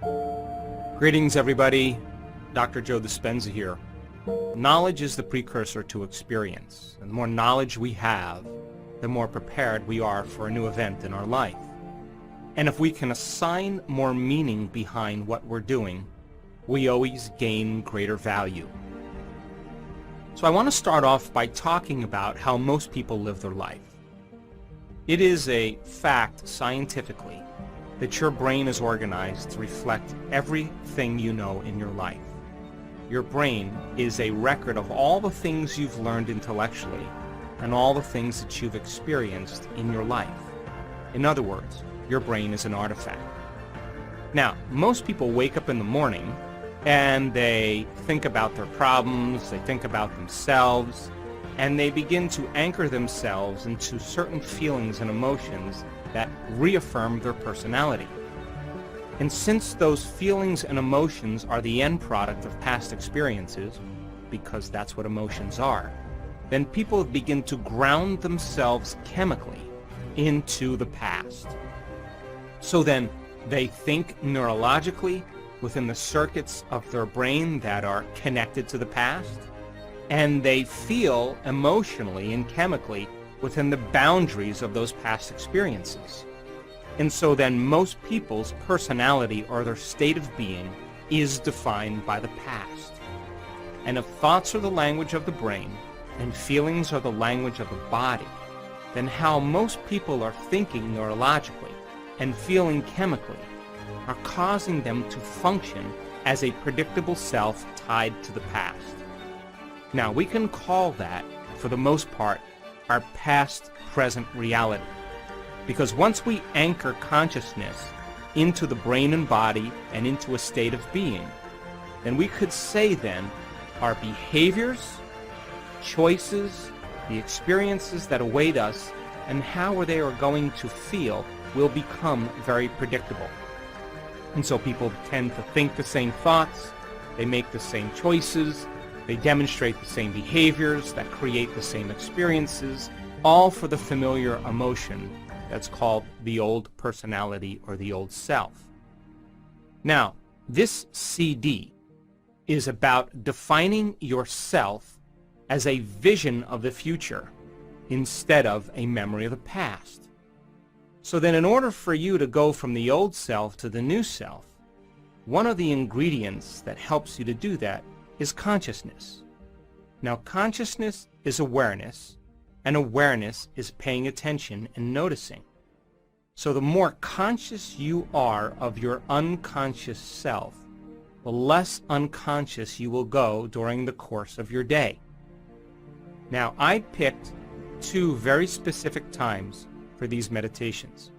Greetings, everybody. Dr. Joe Dispenza here. Knowledge is the precursor to experience. And the more knowledge we have, the more prepared we are for a new event in our life. And if we can assign more meaning behind what we're doing, we always gain greater value. So I want to start off by talking about how most people live their life. It is a fact scientifically that your brain is organized to reflect everything you know in your life. Your brain is a record of all the things you've learned intellectually and all the things that you've experienced in your life. In other words, your brain is an artifact. Now, most people wake up in the morning and they think about their problems, they think about themselves, and they begin to anchor themselves into certain feelings and emotions that reaffirm their personality. And since those feelings and emotions are the end product of past experiences, because that's what emotions are, then people begin to ground themselves chemically into the past. So then they think neurologically within the circuits of their brain that are connected to the past, and they feel emotionally and chemically within the boundaries of those past experiences. And so then most people's personality or their state of being is defined by the past. And if thoughts are the language of the brain and feelings are the language of the body, then how most people are thinking neurologically and feeling chemically are causing them to function as a predictable self tied to the past. Now, we can call that, for the most part, our past-present reality. Because once we anchor consciousness into the brain and body and into a state of being, then we could say then our behaviors, choices, the experiences that await us, and how they are going to feel will become very predictable. And so people tend to think the same thoughts, they make the same choices, they demonstrate the same behaviors that create the same experiences, all for the familiar emotion that's called the old personality or the old self. Now, this CD is about defining yourself as a vision of the future instead of a memory of the past. So then in order for you to go from the old self to the new self, one of the ingredients that helps you to do that is consciousness. Now, consciousness is awareness, and awareness is paying attention and noticing. So the more conscious you are of your unconscious self, the less unconscious you will go during the course of your day. Now, I picked two very specific times for these meditations.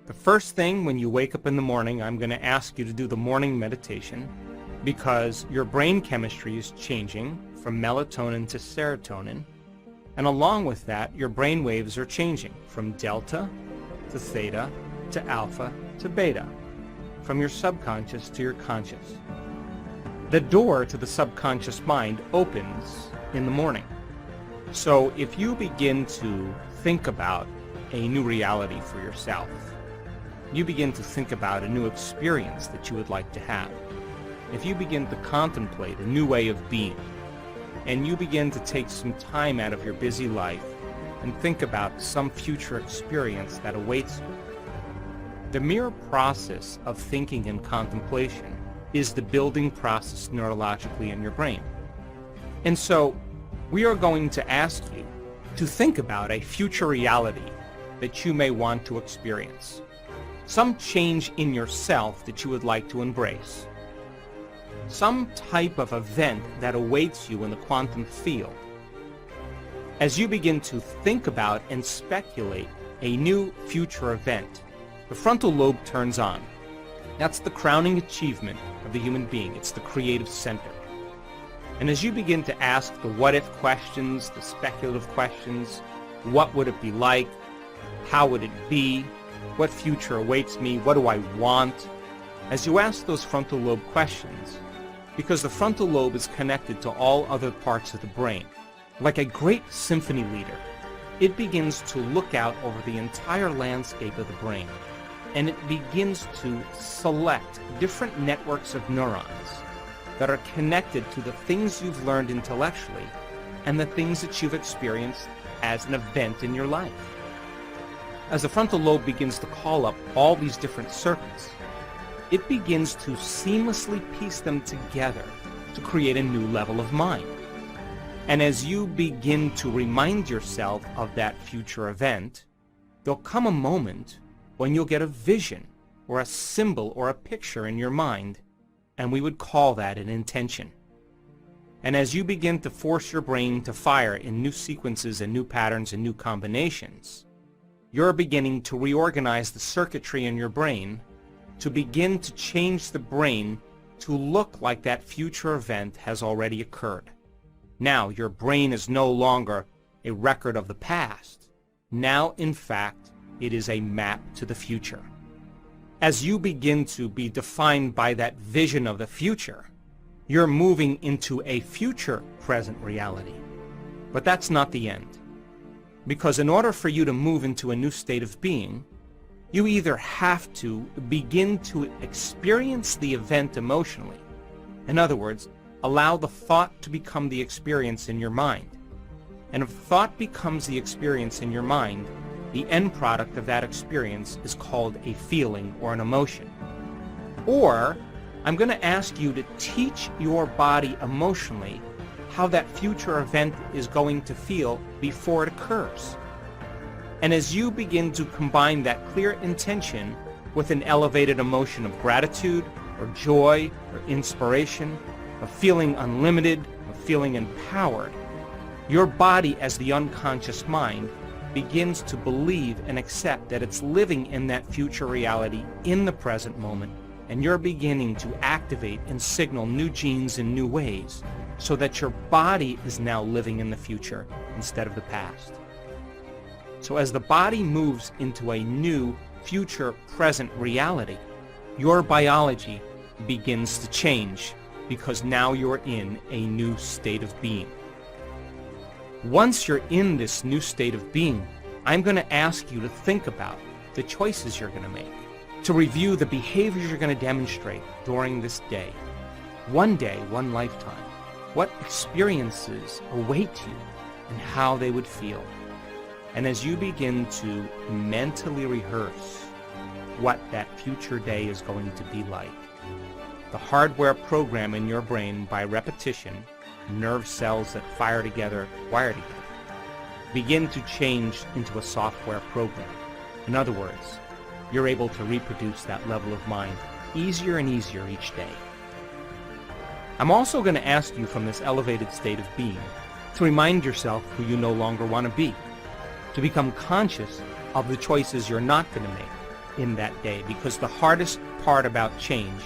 The first thing, when you wake up in the morning, I'm going to ask you to do the morning meditation because your brain chemistry is changing from melatonin to serotonin, and along with that, your brain waves are changing from delta to theta to alpha to beta, from your subconscious to your conscious. The door to the subconscious mind opens in the morning. So if you begin to think about a new reality for yourself, you begin to think about a new experience that you would like to have, if you begin to contemplate a new way of being, and you begin to take some time out of your busy life and think about some future experience that awaits you, the mere process of thinking and contemplation is the building process neurologically in your brain. And so we are going to ask you to think about a future reality that you may want to experience, some change in yourself that you would like to embrace, some type of event that awaits you in the quantum field. As you begin to think about and speculate a new future event, the frontal lobe turns on. That's the crowning achievement of the human being. It's the creative center. And as you begin to ask the what-if questions, the speculative questions, what would it be like? How would it be? What future awaits me? What do I want? As you ask those frontal lobe questions, because the frontal lobe is connected to all other parts of the brain, like a great symphony leader, it begins to look out over the entire landscape of the brain and it begins to select different networks of neurons that are connected to the things you've learned intellectually and the things that you've experienced as an event in your life. As the frontal lobe begins to call up all these different circuits, it begins to seamlessly piece them together to create a new level of mind. And as you begin to remind yourself of that future event, there'll come a moment when you'll get a vision or a symbol or a picture in your mind, and we would call that an intention. And as you begin to force your brain to fire in new sequences and new patterns and new combinations, you're beginning to reorganize the circuitry in your brain to begin to change the brain to look like that future event has already occurred. Now, your brain is no longer a record of the past. Now, in fact, it is a map to the future. As you begin to be defined by that vision of the future, you're moving into a future present reality. But that's not the end. Because in order for you to move into a new state of being, you either have to begin to experience the event emotionally. In other words, allow the thought to become the experience in your mind. And if thought becomes the experience in your mind, the end product of that experience is called a feeling or an emotion. Or, I'm going to ask you to teach your body emotionally how that future event is going to feel before it occurs. And as you begin to combine that clear intention with an elevated emotion of gratitude or joy or inspiration, of feeling unlimited, of feeling empowered, your body as the unconscious mind begins to believe and accept that it's living in that future reality in the present moment, and you're beginning to activate and signal new genes in new ways so that your body is now living in the future instead of the past. So as the body moves into a new future present reality, your biology begins to change because now you're in a new state of being. Once you're in this new state of being, I'm going to ask you to think about the choices you're going to make, to review the behaviors you're going to demonstrate during this day. One day, one lifetime. What experiences await you and how they would feel. And as you begin to mentally rehearse what that future day is going to be like, the hardware program in your brain by repetition, nerve cells that fire together, wire together, begin to change into a software program. In other words, you're able to reproduce that level of mind easier and easier each day. I'm also going to ask you from this elevated state of being to remind yourself who you no longer want to be, to become conscious of the choices you're not going to make in that day, because the hardest part about change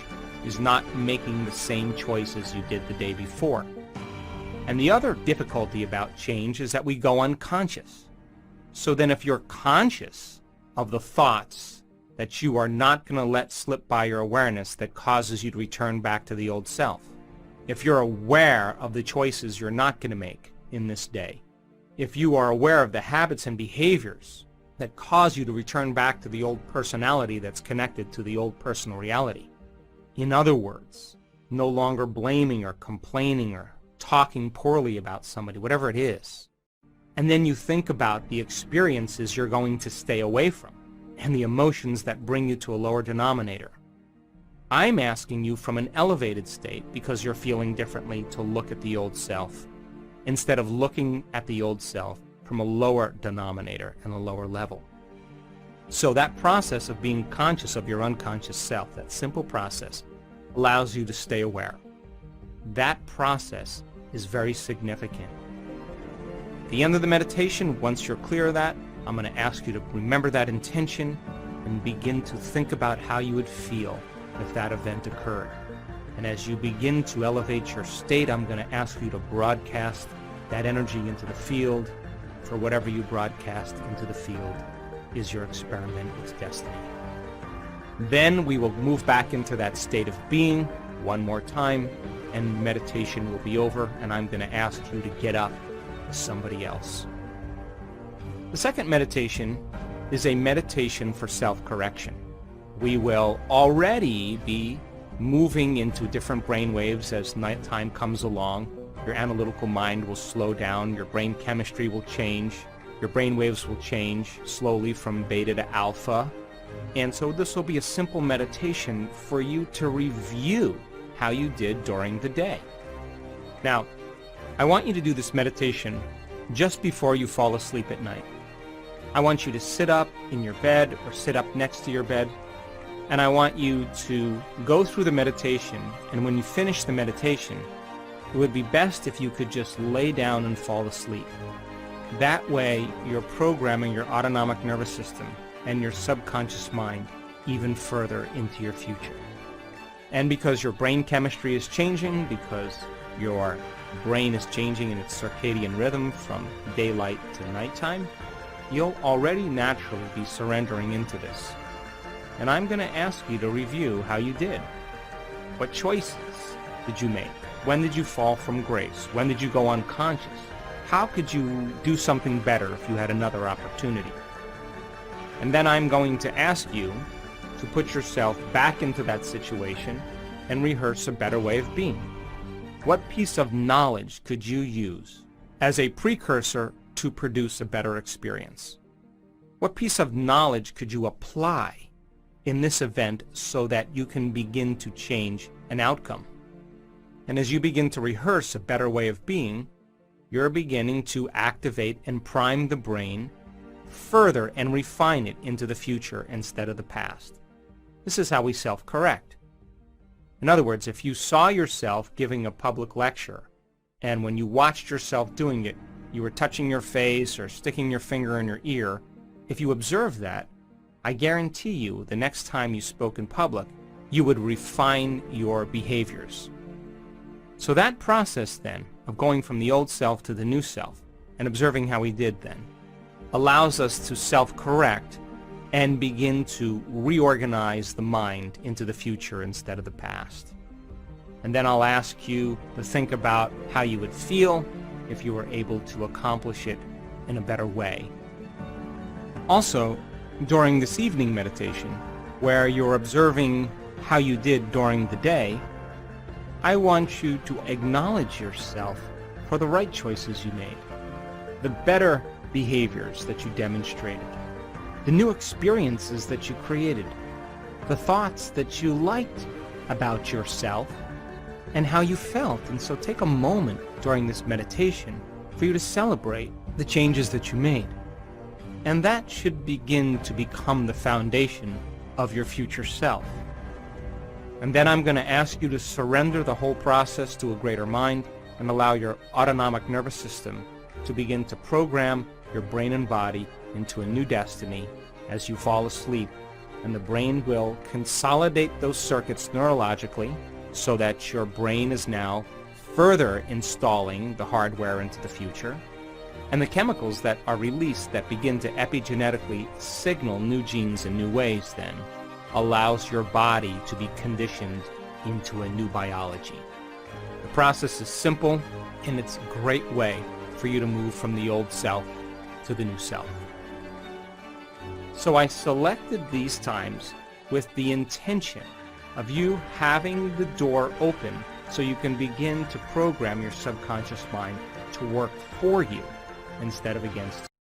is not making the same choices you did the day before. And the other difficulty about change is that we go unconscious. So then if you're conscious of the thoughts that you are not going to let slip by your awareness that causes you to return back to the old self, if you're aware of the choices you're not going to make in this day, if you are aware of the habits and behaviors that cause you to return back to the old personality that's connected to the old personal reality, in other words, no longer blaming or complaining or talking poorly about somebody, whatever it is, and then you think about the experiences you're going to stay away from and the emotions that bring you to a lower denominator, I'm asking you from an elevated state, because you're feeling differently, to look at the old self instead of looking at the old self from a lower denominator and a lower level. So that process of being conscious of your unconscious self, that simple process, allows you to stay aware. That process is very significant. At the end of the meditation, once you're clear of that, I'm going to ask you to remember that intention and begin to think about how you would feel if that event occurred. And as you begin to elevate your state, I'm going to ask you to broadcast that energy into the field, for whatever you broadcast into the field is your experiment with destiny. Then we will move back into that state of being one more time, and meditation will be over, and I'm going to ask you to get up as somebody else. The second meditation is a meditation for self-correction. We will already be moving into different brain waves as nighttime comes along. Your analytical mind will slow down, your brain chemistry will change, your brain waves will change slowly from beta to alpha. And so this will be a simple meditation for you to review how you did during the day. Now, I want you to do this meditation just before you fall asleep at night. I want you to sit up in your bed or sit up next to your bed, and I want you to go through the meditation, and when you finish the meditation, it would be best if you could just lay down and fall asleep. That way, you're programming your autonomic nervous system and your subconscious mind even further into your future. And because your brain chemistry is changing, because your brain is changing in its circadian rhythm from daylight to nighttime, you'll already naturally be surrendering into this. And I'm going to ask you to review how you did. What choices did you make? When did you fall from grace? When did you go unconscious? How could you do something better if you had another opportunity? And then I'm going to ask you to put yourself back into that situation and rehearse a better way of being. What piece of knowledge could you use as a precursor to produce a better experience? What piece of knowledge could you apply in this event so that you can begin to change an outcome? And as you begin to rehearse a better way of being, you're beginning to activate and prime the brain further and refine it into the future instead of the past. This is how we self-correct. In other words, if you saw yourself giving a public lecture, and when you watched yourself doing it, you were touching your face or sticking your finger in your ear, if you observed that, I guarantee you the next time you spoke in public, you would refine your behaviors. So that process then of going from the old self to the new self and observing how we did then allows us to self-correct and begin to reorganize the mind into the future instead of the past. And then I'll ask you to think about how you would feel if you were able to accomplish it in a better way. Also, during this evening meditation, where you're observing how you did during the day, I want you to acknowledge yourself for the right choices you made, the better behaviors that you demonstrated, the new experiences that you created, the thoughts that you liked about yourself, and how you felt. And so take a moment during this meditation for you to celebrate the changes that you made. And that should begin to become the foundation of your future self. And then I'm going to ask you to surrender the whole process to a greater mind and allow your autonomic nervous system to begin to program your brain and body into a new destiny as you fall asleep. And the brain will consolidate those circuits neurologically so that your brain is now further installing the hardware into the future. And the chemicals that are released that begin to epigenetically signal new genes in new ways then allows your body to be conditioned into a new biology. The process is simple, and it's a great way for you to move from the old self to the new self. So I selected these times with the intention of you having the door open so you can begin to program your subconscious mind to work for you instead of against you.